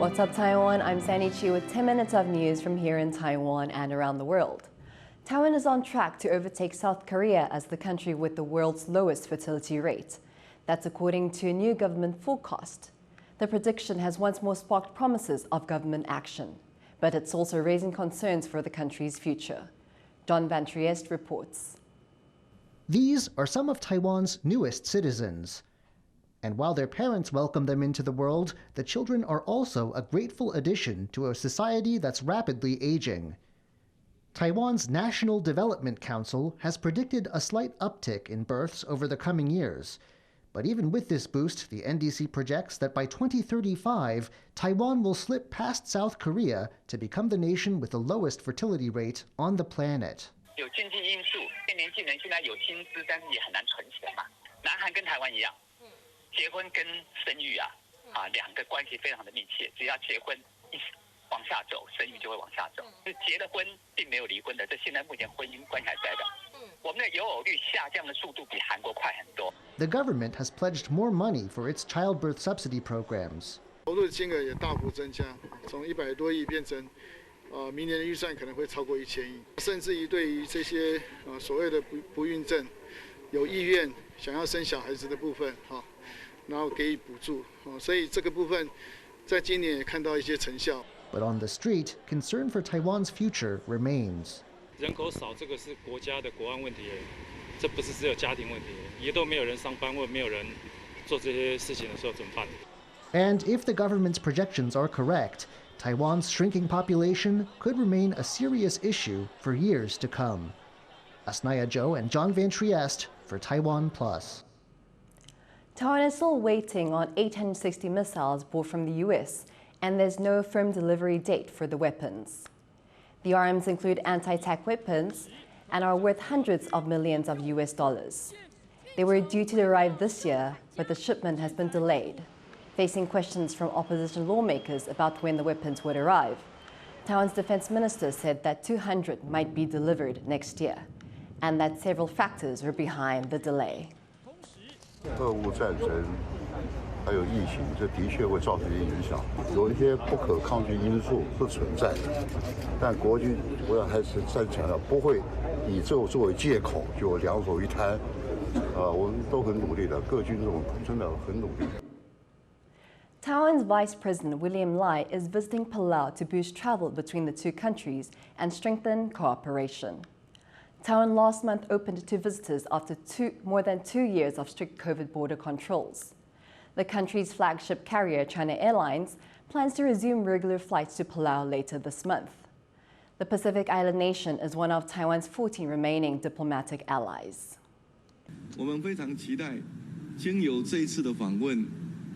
What's up, Taiwan? I'm Sandy Chi with 10 minutes of news from here in Taiwan and around the world. Taiwan is on track to overtake South Korea as the country with the world's lowest fertility rate. That's according to a new government forecast. The prediction has once more sparked promises of government action, but it's also raising concerns for the country's future. John Van Trieste reports. These are some of Taiwan's newest citizens. And while their parents welcome them into the world, the children are also a grateful addition to a society that's rapidly aging. Taiwan's National Development Council has predicted a slight uptick in births over the coming years. But even with this boost, the NDC projects that by 2035, Taiwan will slip past South Korea to become the nation with the lowest fertility rate on the planet. 有经济因素，年轻人现在有薪资，但是也很难存钱嘛。南韩跟台湾一样，结婚跟生育两个关系非常的密切。只要结婚一往下走，生育就会往下走。结了婚并没有离婚的，这现在目前婚姻关系还在的。我们的有偶率下降的速度比韩国快很多。The government has pledged more money for its childbirth subsidy programs. 投入的金额也大幅增加，从100多亿变成。明年的预算可能会超过1000亿，甚至于对于这些所谓的不孕症有意愿想要生小孩子的部分，然后给予补助，所以这个部分在今年也看到一些成效。But on the street, concern for Taiwan's future remains. 人口少，这个是国家的国安问题，这不是只有家庭问题，也都没有人上班或没有人做这些事情的时候怎么办？ And if the government's projections are correct, Taiwan's shrinking population could remain a serious issue for years to come. Asnaya Zhou and John Van Trieste for TaiwanPlus. Taiwan is still waiting on 860 missiles bought from the US, and there's no firm delivery date for the weapons. The arms include anti-tank weapons and are worth hundreds of millions of US dollars. They were due to arrive this year, but the shipment has been delayed. Facing questions from opposition lawmakers about when the weapons would arrive, Taiwan's defense minister said that 200 might be delivered next year, and that several factors were behind the delay. 俄乌战争还有疫情，这的确会造成一些影响，有一些不可抗拒因素是存在的。但国军，我要还是再强调，不会以这作为借口就两手一摊。我们都很努力的，各军种真的很努力。 Taiwan's Vice President Wiliam is visiting Palau to boost travel between the two countries and strengthen cooperation. Taiwan last month opened to visitors after more than 2 years of strict COVID border controls. The country's flagship carrier, China Airlines, plans to resume regular flights to Palau later this month. The Pacific island nation is one of Taiwan's 14 remaining diplomatic allies. 我们非常期待经由这一次的访问。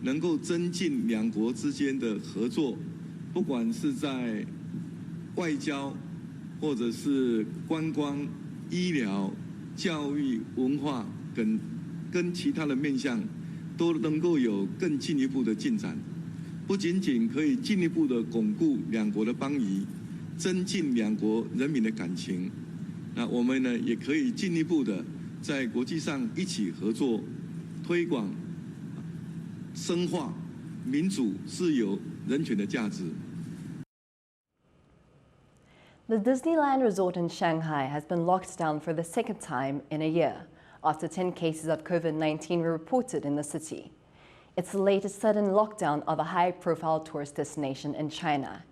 能够增进两国之间的合作，不管是在外交，或者是观光、医疗、教育、文化跟其他的面向，都能够有更进一步的进展。不仅仅可以进一步的巩固两国的邦谊，增进两国人民的感情，那我们呢也可以进一步的在国际上一起合作，推广。 深化民主、自由、人权的价值。 The Disneyland resort in Shanghai has been locked down for the second time in a year, after 10 cases of COVID-19 were reported in the city. It's the latest sudden lockdown of a high-profile tourist destination in China,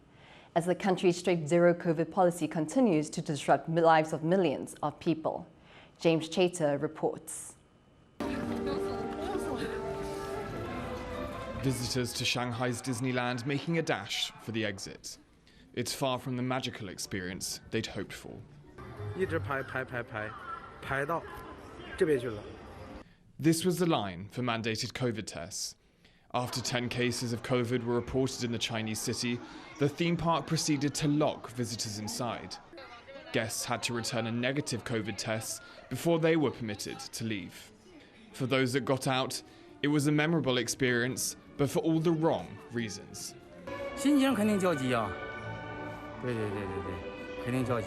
as the country's strict zero-COVID policy continues to disrupt the lives of millions of people. James Chater reports. Visitors to Shanghai's Disneyland making a dash for the exit. It's far from the magical experience they'd hoped for. This was the line for mandated COVID tests. After 10 cases of COVID were reported in the Chinese city, the theme park proceeded to lock visitors inside. Guests had to return a negative COVID test before they were permitted to leave. For those that got out, it was a memorable experience, but for all the wrong reasons. 心情肯定焦急啊，对，肯定焦急。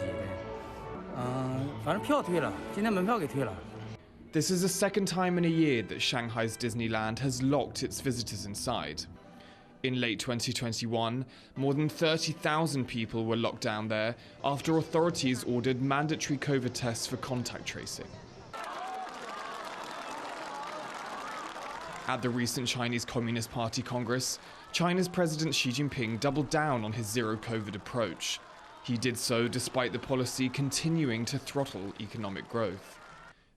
反正票退了，今天门票给退了。This is the second time in a year that Shanghai's Disneyland has locked its visitors inside. In late 2021, more than 30,000 people were locked down there after authorities ordered mandatory COVID tests for contact tracing. At the recent Chinese Communist Party Congress, China's President Xi Jinping doubled down on his zero-COVID approach. He did so despite the policy continuing to throttle economic growth.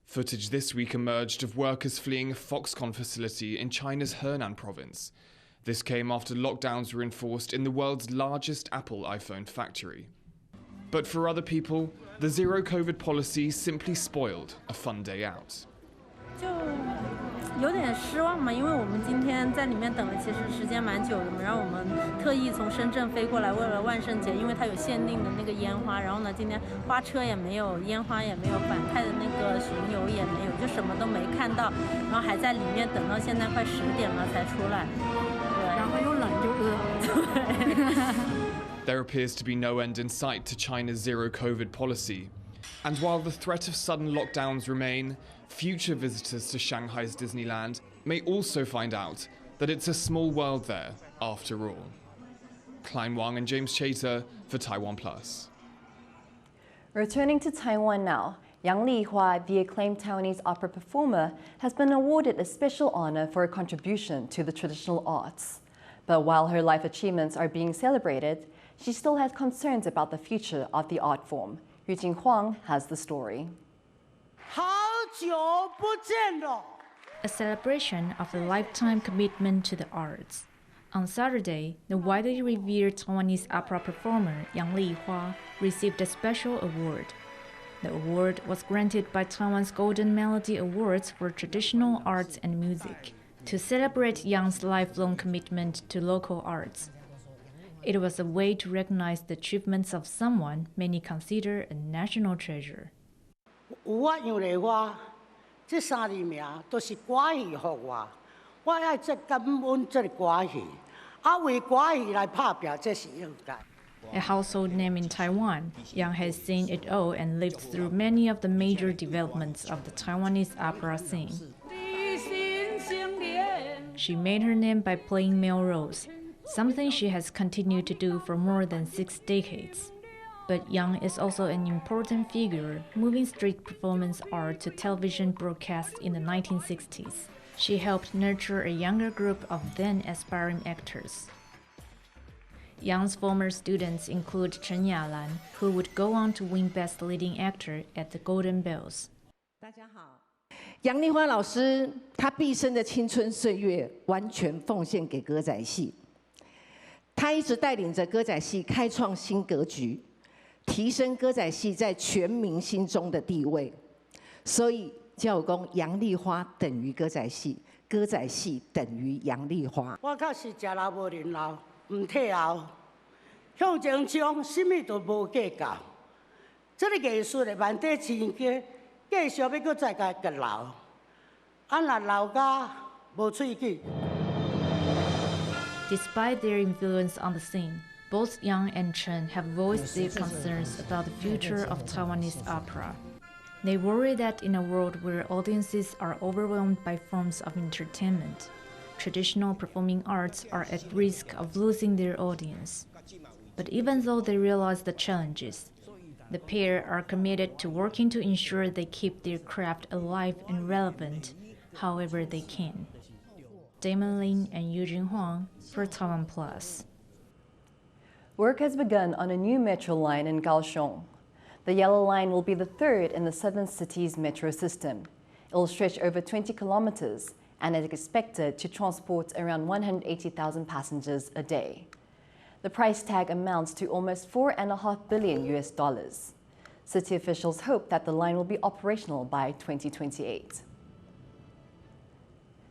Footage this week emerged of workers fleeing a Foxconn facility in China's Henan province. This came after lockdowns were enforced in the world's largest Apple iPhone factory. But for other people, the zero-COVID policy simply spoiled a fun day out. 有点失望嘛，因为我们今天在里面等了，其实时间蛮久的嘛。然后我们特意从深圳飞过来，为了万圣节，因为它有限定的那个烟花。然后呢，今天花车也没有，烟花也没有，反派的那个巡游也没有，就什么都没看到。然后还在里面等到现在快10点了才出来。对，然后又冷又饿。对。There appears to be no end in sight to China's zero-COVID policy. And while the threat of sudden lockdowns remain, future visitors to Shanghai's Disneyland may also find out that it's a small world there after all. Klein Wang and James Chater for TaiwanPlus. Returning to Taiwan now, young Lihwa, the acclaimed Taiwanese opera performer, has been awarded a special honor for her contribution to the traditional arts. But while her life achievements are being celebrated, she still has concerns about the future of the art form. Yu Huang has the story. A celebration of a lifetime commitment to the arts. On Saturday, the widely revered Taiwanese opera performer Yang Lihwa received a special award. The award was granted by Taiwan's Golden Melody Awards for Traditional Arts and Music to celebrate Yang's lifelong commitment to local arts. It was a way to recognize the achievements of someone many consider a national treasure. 有我杨丽花，这3字名都是歌戏给我，我爱这感恩这个歌戏，为歌戏来打拼，这是应该。A household name in Taiwan, Yang has seen it all and lived through many of the major developments of the Taiwanese opera scene. She made her name by playing male roles, something she has continued to do for more than 6 decades. But Yang is also an important figure, moving street performance art to television broadcasts in the 1960s. She helped nurture a younger group of then aspiring actors. Yang's former students include Chen Yalan, who would go on to win Best Leading Actor at the Golden Bells. 大家好，杨丽花老师，她毕生的青春岁月完全奉献给歌仔戏。她一直带领着歌仔戏开创新格局，提升歌仔戏在全民心中的地位。所以叫我讲，杨丽花等于歌仔戏，歌仔戏等于杨丽花。我确实食老无认老，唔退后，向前冲，什么都无计较。这个艺术的万底千家，继续要搁再甲留。啊，若留甲无喙齿。 Despite their influence on the scene, both Yang and Chen have voiced their concerns about the future of Taiwanese opera. They worry that in a world where audiences are overwhelmed by forms of entertainment, traditional performing arts are at risk of losing their audience. But even though they realize the challenges, the pair are committed to working to ensure they keep their craft alive and relevant however they can. Damon Lin and Eugene Huang for TaiwanPlus. Work has begun on a new metro line in Kaohsiung. The yellow line will be the third in the southern city's metro system. It will stretch over 20 kilometers and is expected to transport around 180,000 passengers a day. The price tag amounts to almost $4.5 billion US. City officials hope that the line will be operational by 2028.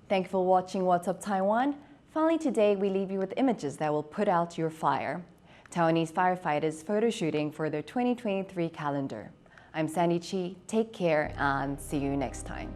Thank you for watching What's Up Taiwan. Finally today, we leave you with images that will put out your fire. Taiwanese firefighters photo shooting for their 2023 calendar. I'm Sandy Chi, take care and see you next time.